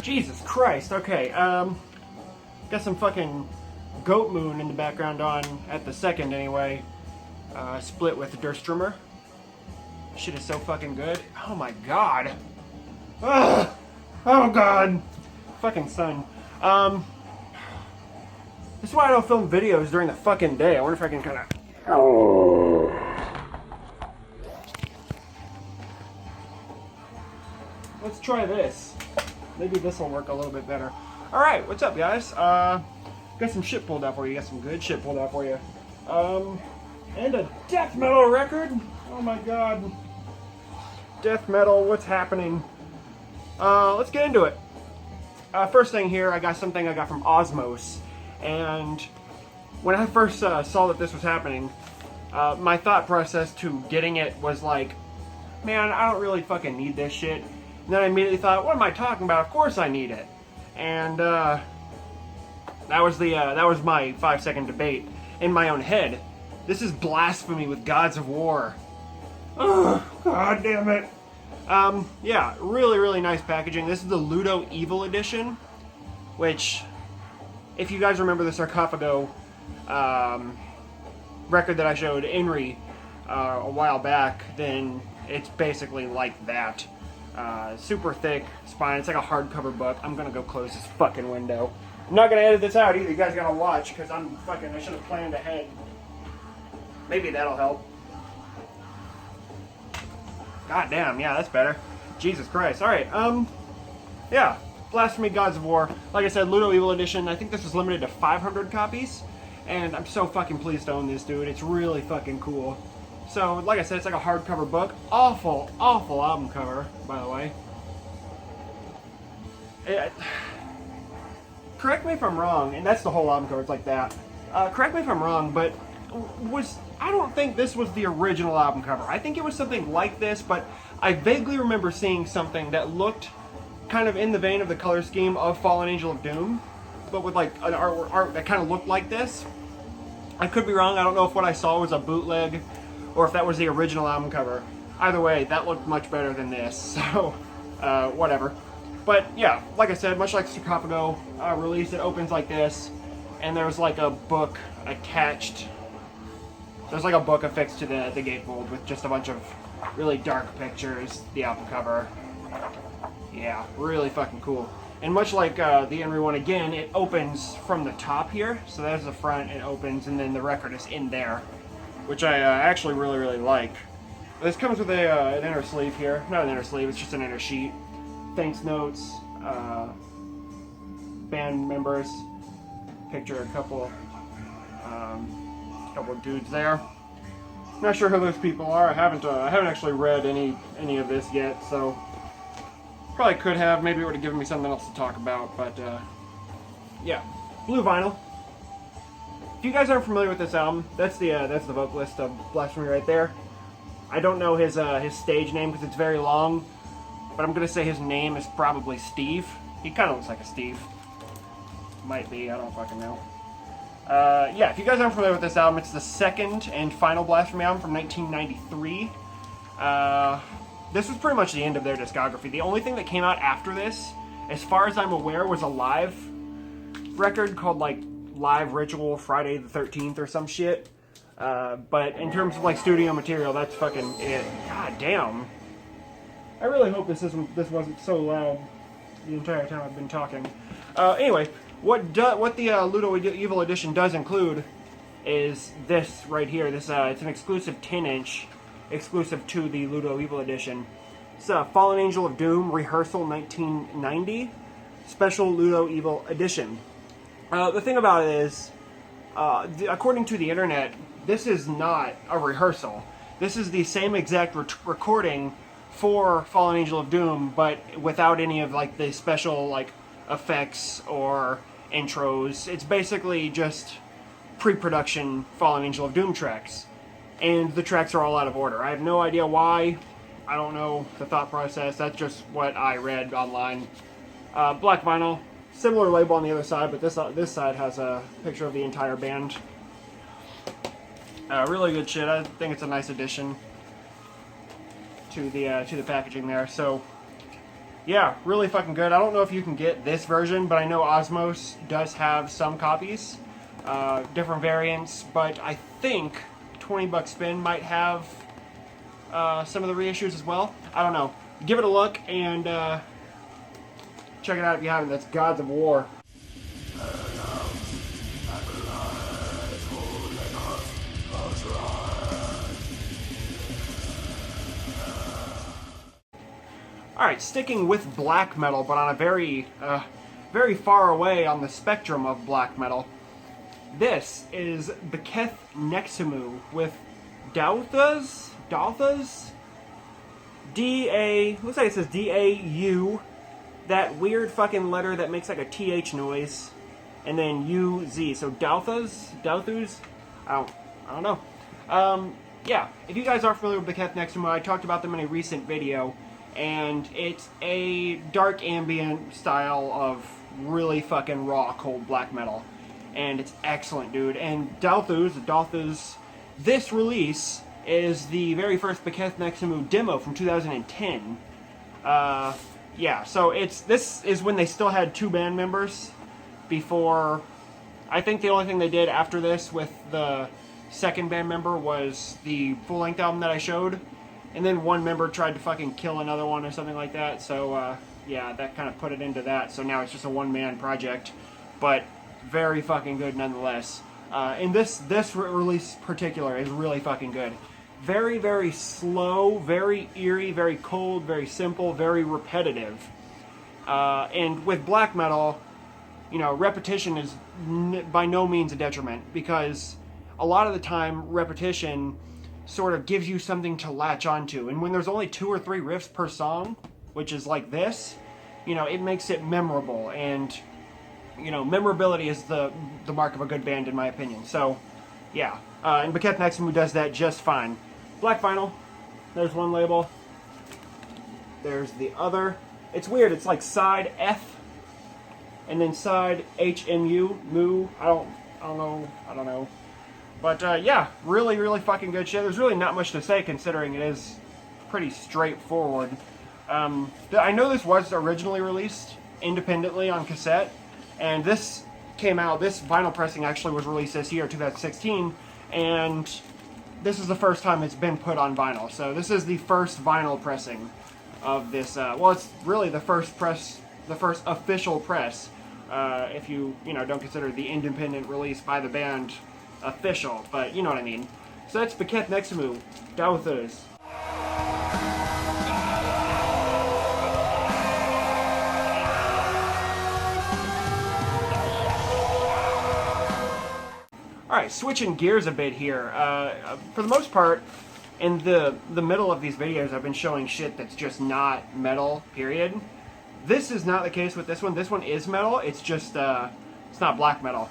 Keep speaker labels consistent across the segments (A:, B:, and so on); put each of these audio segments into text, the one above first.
A: Jesus Christ, okay, got some fucking Goat Moon in the background on, at the second anyway, split with Durströmer. Shit is so fucking good. Oh my god. Ugh. Oh god. Fucking sun. This is why I don't film videos during the fucking day. I wonder if I can kinda... Oh. Let's try this. Maybe this will work a little bit better. Alright, what's up guys? Got some shit pulled out for you. Got some good shit pulled out for you. And a death metal record. Oh my god. Death metal, what's happening? Let's get into it. First thing here, I got something I got from Osmos. And when I first saw that this was happening, my thought process to getting it was like, man, I don't really fucking need this shit. And then I immediately thought, what am I talking about? Of course I need it. And that was my 5-second debate in my own head. This is Blasphemy with Gods of War. Ugh, god damn it. Yeah, really, really nice packaging. This is the Ludo Evil Edition, which, if you guys remember the Sarcophago record that I showed Inri a while back, then it's basically like that. Super thick spine. It's like a hardcover book. I'm gonna go close this fucking window. I'm not gonna edit this out either. You guys gotta watch, because I should have planned ahead. Maybe that'll help. God damn, yeah, that's better. Jesus Christ. Alright, yeah. Blasphemy, Gods of War. Like I said, Ludo Evil Edition. I think this was limited to 500 copies. And I'm so fucking pleased to own this, dude. It's really fucking cool. So, like I said, it's like a hardcover book. Awful, awful album cover, by the way. Correct me if I'm wrong, and that's the whole album cover, it's like that. Correct me if I'm wrong, but I don't think this was the original album cover. I think it was something like this, but I vaguely remember seeing something that looked kind of in the vein of the color scheme of Fallen Angel of Doom, but with like an art that kind of looked like this. I could be wrong. I don't know if what I saw was a bootleg or if that was the original album cover. Either way, that looked much better than this, so whatever. But yeah, like I said, much like Sarcophago release, it opens like this, and there's like a book attached. There's like a book affixed to the gatefold with just a bunch of really dark pictures, the album cover. Yeah, really fucking cool. And much like the Inri one, again, it opens from the top here. So there's the front, it opens, and then the record is in there, which I actually really, really like. This comes with an inner sleeve here. Not an inner sleeve, it's just an inner sheet. Thanks notes, band members, picture a couple of dudes there. Not sure who those people are. I haven't actually read any of this yet, so probably could have. Maybe it would have given me something else to talk about. But yeah, blue vinyl. If you guys aren't familiar with this album, that's the vocalist of Blasphemy right there. I don't know his stage name because it's very long, but I'm gonna say his name is probably Steve. He kind of looks like a Steve. Might be. I don't fucking know. Yeah, if you guys aren't familiar with this album, it's the second and final Blasphemy album from 1993. This was pretty much the end of their discography. The only thing that came out after this, as far as I'm aware, was a live record called, like, Live Ritual Friday the 13th or some shit. But in terms of, like, studio material, that's fucking it. God damn. I really hope this wasn't so loud the entire time I've been talking. Anyway, what the Ludo Evil Edition does include is this right here. This it's an exclusive 10-inch, exclusive to the Ludo Evil Edition. It's Fallen Angel of Doom Rehearsal 1990 Special Ludo Evil Edition. The thing about it is, according to the internet, this is not a rehearsal. This is the same exact recording for Fallen Angel of Doom, but without any of like the special like effects or intros. It's basically just pre-production Fallen Angel of Doom tracks, and the tracks are all out of order. I have no idea why. I don't know the thought process. That's just what I read online. Black vinyl, similar label on the other side, but this side has a picture of the entire band. Really good shit. I think it's a nice addition to the packaging there. So yeah, really fucking good. I don't know if you can get this version, but I know Osmos does have some copies, different variants, but I think 20 Buck Spin might have some of the reissues as well. I don't know. Give it a look and check it out if you haven't. That's Gods of War. Alright, sticking with black metal, but on a very, very far away on the spectrum of black metal. This is Beth Nexu with Dalthas? D-A, looks like it says D-A-U, that weird fucking letter that makes like a T-H noise, and then U-Z, so Dalthas? I don't know. Yeah, if you guys are familiar with Beth Nexu, I talked about them in a recent video, and it's a dark ambient style of really fucking raw, cold black metal, and it's excellent, dude. And Dalthas, this release is the very first Beth Nexu demo from 2010. Yeah, so this is when they still had 2 band members before. I think the only thing they did after this with the second band member was the full-length album that I showed, and then one member tried to fucking kill another one or something like that, so yeah, that kind of put it into that, so now it's just a one-man project, but very fucking good nonetheless. And this release particular is really fucking good. Very, very slow, very eerie, very cold, very simple, very repetitive. And with black metal, you know, repetition is by no means a detriment, because a lot of the time repetition sort of gives you something to latch onto. And when there's only 2 or 3 riffs per song, which is like this, you know, it makes it memorable. And, you know, memorability is the mark of a good band, in my opinion. So, yeah. And Beth Nexu does that just fine. Black vinyl. There's one label. There's the other. It's weird. It's like side F and then side HMU. Moo. I don't know. But yeah, really, really fucking good shit. There's really not much to say considering it is pretty straightforward. I know this was originally released independently on cassette, and this came out, this vinyl pressing actually was released this year, 2016, and this is the first time it's been put on vinyl. So this is the first vinyl pressing of this, well, it's really the first official press, if you don't consider the independent release by the band official, but you know what I mean. So that's Beth Nexu, Dalthas. Alright, switching gears a bit here. For the most part, in the middle of these videos, I've been showing shit that's just not metal, period. This is not the case with this one. This one is metal, it's just, it's not black metal.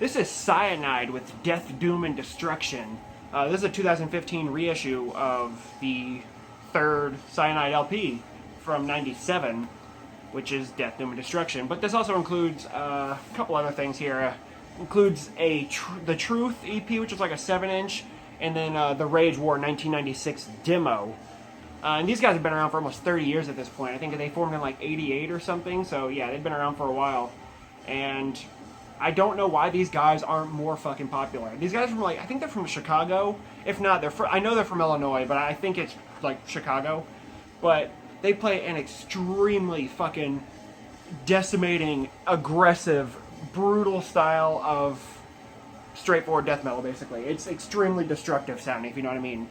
A: This is Cyanide with Death, Doom, and Destruction. This is a 2015 reissue of the 3rd Cyanide LP from '97, which is Death, Doom, and Destruction. But this also includes a couple other things here. Includes the Truth EP, which is like a 7-inch, and then the Rage War 1996 demo. And these guys have been around for almost 30 years at this point. I think they formed in like '88 or something, so yeah, they've been around for a while. And I don't know why these guys aren't more fucking popular. These guys are from I think they're from Chicago. If not, I know they're from Illinois, but I think it's like Chicago. But they play an extremely fucking decimating, aggressive, brutal style of straightforward death metal, basically. It's extremely destructive sounding, if you know what I mean.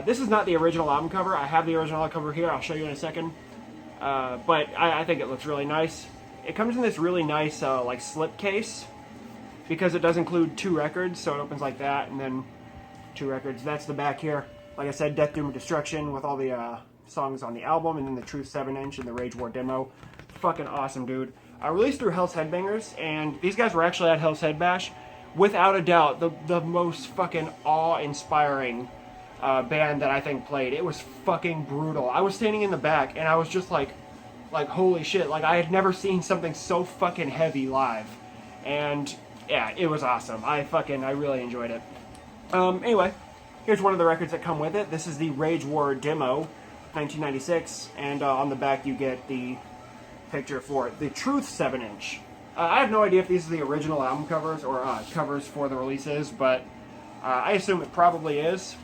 A: This is not the original album cover. I have the original album cover here. I'll show you in a second. But I think it looks really nice. It comes in this really nice like slip case, because it does include 2 records, so it opens like that, and then 2 records. That's the back here. Like I said, Death, Doom, and Destruction with all the songs on the album, and then the Truth 7-inch and the Rage War demo. Fucking awesome, dude. Released through Hell's Headbangers, and these guys were actually at Hell's Head Bash. Without a doubt, the most fucking awe-inspiring band that I think played. It was fucking brutal. I was standing in the back, and I was just like holy shit, like I had never seen something so fucking heavy live. And yeah, it was awesome. I really enjoyed it. Anyway, here's one of the records that come with it. This is the Rage War demo. 1996, and on the back you get the picture for the Truth 7-inch. I have no idea if these are the original album covers or covers for the releases, but I assume it probably is.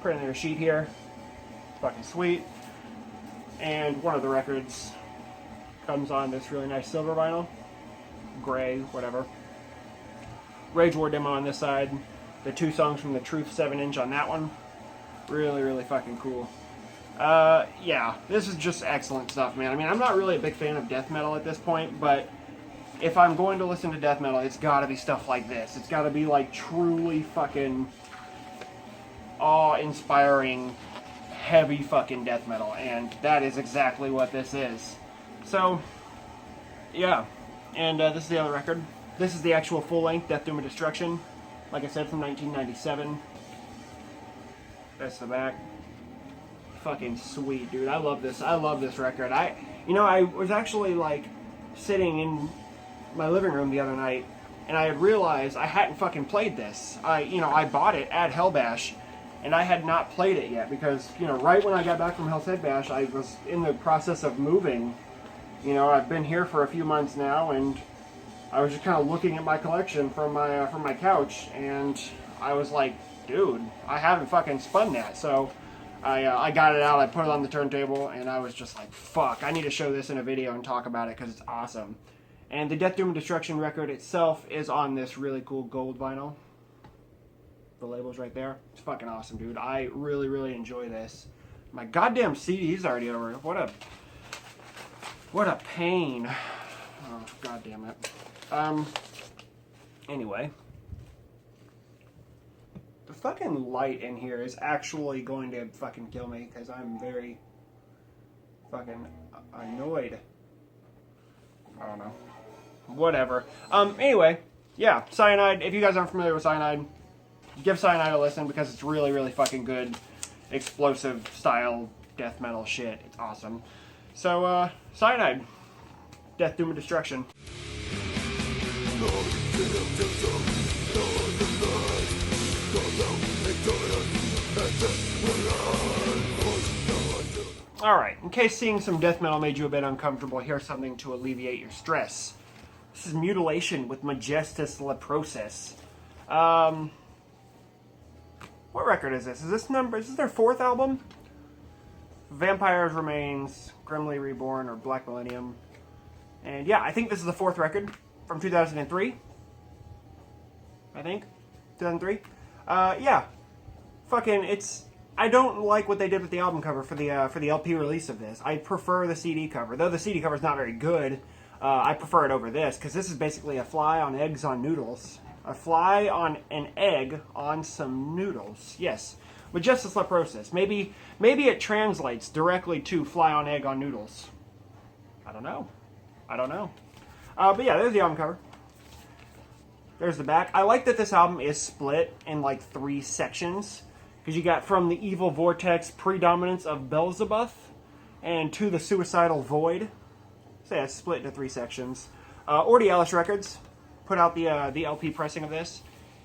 A: Printed their sheet here. Fucking sweet. And one of the records comes on this really nice silver vinyl. Gray, whatever. Rage War demo on this side. The 2 songs from the Truth 7-inch on that one. Really, really fucking cool. Yeah, this is just excellent stuff, man. I mean, I'm not really a big fan of death metal at this point, but if I'm going to listen to death metal, it's gotta be stuff like this. It's gotta be, like, truly fucking awe-inspiring, heavy fucking death metal, and that is exactly what this is. So, yeah. And this is the other record. This is the actual full-length Death, Doom, and Destruction. Like I said, from 1997. That's the back. Fucking sweet, dude. I love this. I love this record. I was actually, like, sitting in my living room the other night, and I had realized I hadn't fucking played this. I bought it at Hellbash, and I had not played it yet, because, right when I got back from Hell's Head Bash, I was in the process of moving. I've been here for a few months now, and I was just kind of looking at my collection from my couch, and I was like, dude, I haven't fucking spun that. So I got it out, I put it on the turntable, and I was just like, fuck, I need to show this in a video and talk about it because it's awesome. And the Death, Doom, and Destruction record itself is on this really cool gold vinyl. The label's right there. It's fucking awesome, dude. I really, really enjoy this. My goddamn CD's already over. What a pain. Oh, god damn it. Anyway. The fucking light in here is actually going to fucking kill me because I'm very fucking annoyed. I don't know. Whatever. Anyway. Yeah, Cyanide. If you guys aren't familiar with Cyanide, give Cyanide a listen because it's really, really fucking good. Explosive style death metal shit. It's awesome. So, Cyanide. Death, Doom, and Destruction. Alright, in case seeing some death metal made you a bit uncomfortable, here's something to alleviate your stress. This is Mutilation with Majestus Leprosis. What record is this? Is this their 4th album? Vampires Remains, Grimly Reborn, or Black Millennium. And yeah, I think this is the 4th record from 2003. I think 2003. Yeah, fucking I don't like what they did with the album cover for the LP release of this. I prefer the CD cover, though the CD cover is not very good. I prefer it over this because this is basically a fly on eggs on noodles. A fly on an egg on some noodles. Yes. Majestus Leprosis. Maybe it translates directly to fly on egg on noodles. I don't know. But yeah, there's the album cover. There's the back. I like that this album is split in like 3 sections. Because you got From the Evil Vortex, Predominance of Beelzebub, and To the Suicidal Void. So yeah, it's split into 3 sections. Ordialis Records put out the LP pressing of this.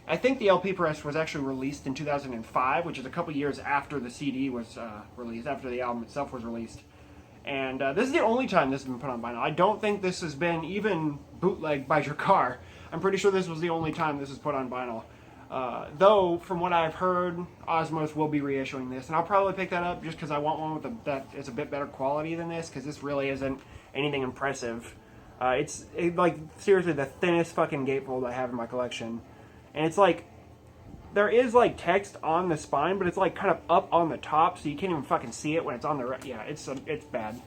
A: I think the LP press was actually released in 2005, which is a couple years after the CD was released, after the album itself was released. And this is the only time this has been put on vinyl. I don't think this has been even bootlegged by your car. I'm pretty sure this was the only time this was put on vinyl. Though, from what I've heard, Osmos will be reissuing this. And I'll probably pick that up just because I want one that is a bit better quality than this, because this really isn't anything impressive. It's like, seriously, the thinnest fucking gatefold I have in my collection. And it's like, there is like text on the spine, but it's like kind of up on the top, so you can't even fucking see it when it's on the yeah, it's bad.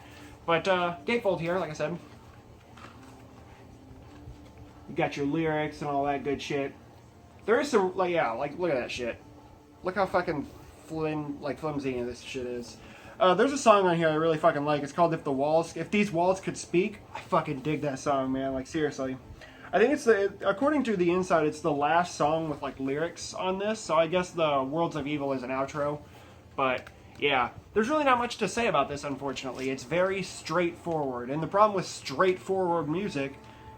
A: But gatefold here, like I said. You got your lyrics and all that good shit. There is some, like, yeah, like, look at that shit. Look how fucking flimsy this shit is. There's a song on here I really fucking like. It's called If These Walls Could Speak. I fucking dig that song, man. Like, seriously. I think according to the inside, it's the last song with, like, lyrics on this. So I guess the Worlds of Evil is an outro. But, yeah. There's really not much to say about this, unfortunately. It's very straightforward. And the problem with straightforward music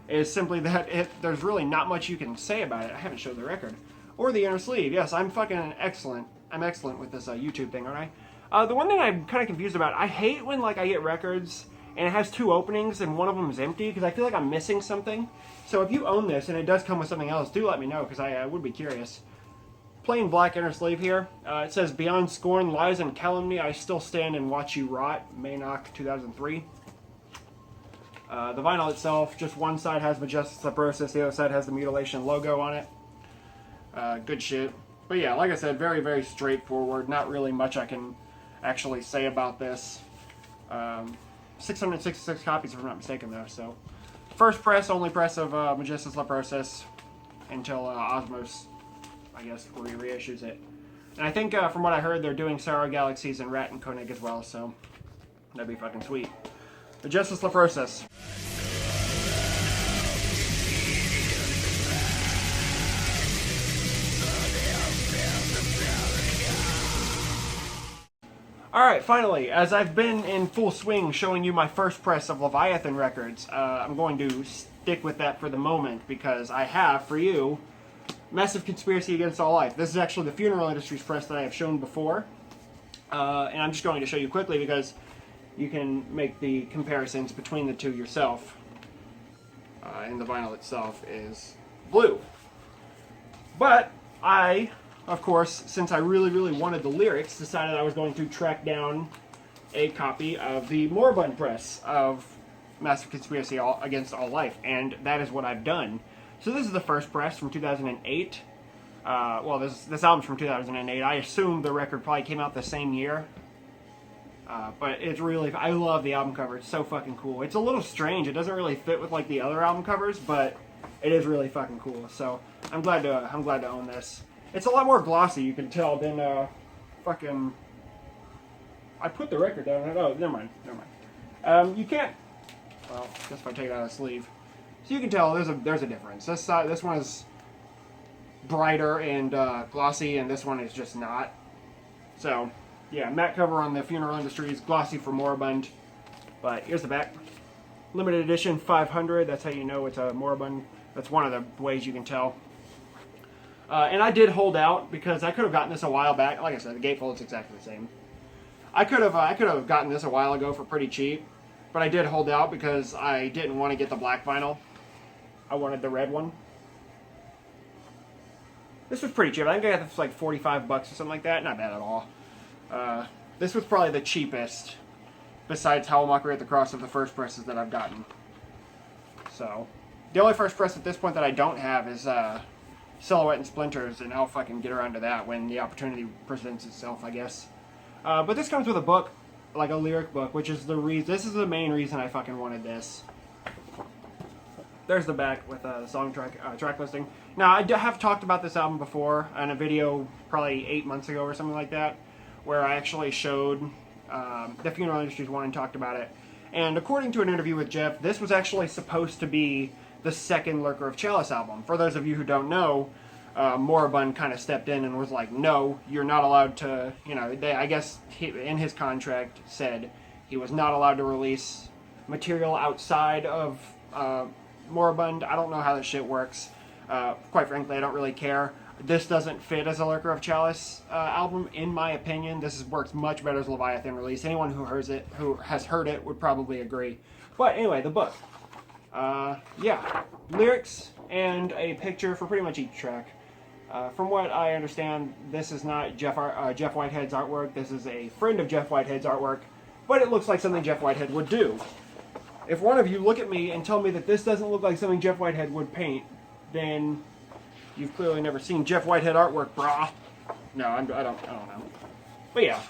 A: is simply that there's really not much you can say about it. I haven't showed the record. Or the inner sleeve. Yes, I'm fucking excellent. I'm excellent with this YouTube thing, aren't The one thing I'm kind of confused about, I hate when like I get records and it has 2 openings and one of them is empty because I feel like I'm missing something. So if you own this and it does come with something else, do let me know because I would be curious. Plain black inner sleeve here. It says, "Beyond scorn, lies, and calumny, I still stand and watch you rot." Maynok, 2003. The vinyl itself, just one side has Majestus Leprosus, the other side has the Mutilation logo on it. Good shit. But yeah, like I said, very, very straightforward. Not really much I can actually say about this. 666 copies, if I'm not mistaken, though. So, first press, only press of Majestus Leprosus until Osmos, I guess, reissues it. And I think, from what I heard, they're doing Sorrow Galaxies and Rat and Koenig as well, so that'd be fucking sweet. Majestus Leprosus. Alright, finally, as I've been in full swing showing you my first press of Leviathan records, I'm going to stick with that for the moment because I have, for you, Massive Conspiracy Against All Life. This is actually the Funeral Industries press that I have shown before, and I'm just going to show you quickly because you can make the comparisons between the two yourself. And the vinyl itself is blue. But I, of course, since I really, really wanted the lyrics, decided I was going to track down a copy of the Moribund press of Massive Conspiracy Against All Life, and that is what I've done. So this is the first press from 2008. Well, this album's from 2008. I assume the record probably came out the same year. But it's really, I love the album cover. It's so fucking cool. It's a little strange. It doesn't really fit with like the other album covers, but it is really fucking cool. So I'm glad to own this. It's a lot more glossy, you can tell, than fucking. I put the record down. Oh, never mind. You can't. Well, I guess if I take it out of the sleeve, so you can tell there's a difference. This one is brighter and glossy, and this one is just not. So. Yeah, matte cover on the Funeral Industries, glossy for Moribund. But here's the back. Limited edition 500, that's how you know it's a Moribund. That's one of the ways you can tell. And I did hold out because I could have gotten this a while back. Like I said, the gatefold's exactly the same. I could have gotten this a while ago for pretty cheap, but I did hold out because I didn't want to get the black vinyl. I wanted the red one. This was pretty cheap. I think I got this for like 45 bucks or something like that. Not bad at all. This was probably the cheapest, besides Howl Mockery at the Cross, of the first presses that I've gotten. So, the only first press at this point that I don't have is Silhouette and Splinters, and I'll fucking get around to that when the opportunity presents itself, I guess. But this comes with a book, like a lyric book, which is this is the main reason I fucking wanted this. There's the back with a song track listing. Now, I have talked about this album before in a video probably 8 months ago or something like that, where I actually showed the Funeral Industries one and talked about it. And according to an interview with Jeff, this was actually supposed to be the second Lurker of Chalice album. For those of you who don't know, Moribund kind of stepped in and was like, no, you're not allowed to, I guess in his contract said he was not allowed to release material outside of Moribund. I don't know how this shit works. Quite frankly, I don't really care. This doesn't fit as a Lurker of Chalice album, in my opinion. This works much better as a Leviathan release. Anyone who has heard it would probably agree. But anyway, the book. Yeah, lyrics and a picture for pretty much each track. From what I understand, this is not Jeff Whitehead's artwork. This is a friend of Jeff Whitehead's artwork, but it looks like something Jeff Whitehead would do. If one of you look at me and tell me that this doesn't look like something Jeff Whitehead would paint, then you've clearly never seen Jeff Whitehead artwork, brah. No, I don't know. But yeah,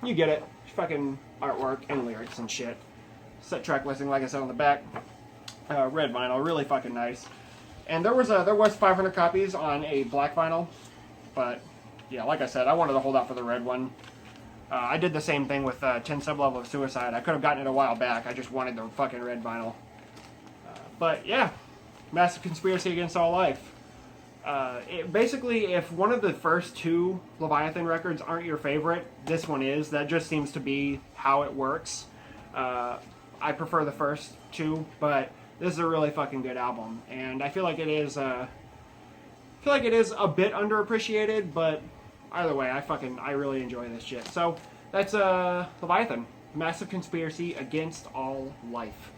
A: you get it. Fucking artwork and lyrics and shit. Set track listing, like I said, on the back. Red vinyl, really fucking nice. And there was 500 copies on a black vinyl, but yeah, like I said, I wanted to hold out for the red one. I did the same thing with 10 Sublevel of Suicide. I could have gotten it a while back. I just wanted the fucking red vinyl. But yeah, Massive Conspiracy Against All Life. Basically, if one of the first 2 Leviathan records aren't your favorite, this one is. That just seems to be how it works. I prefer the first 2, but this is a really fucking good album, and I feel like it is. A bit underappreciated, but either way, I really enjoy this shit. So That's Leviathan. Massive conspiracy against all life.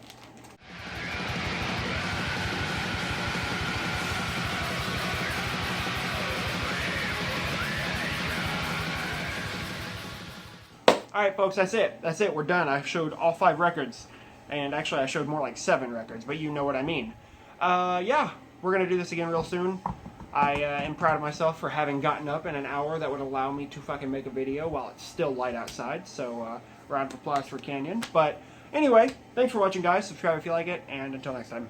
A: Alright folks, that's it. That's it. We're done. I showed all 5 records. And actually I showed more like 7 records, but you know what I mean. Yeah, we're going to do this again real soon. I am proud of myself for having gotten up in an hour that would allow me to fucking make a video while it's still light outside. So, round of applause for Canyon. But anyway, thanks for watching guys. Subscribe if you like it, and until next time.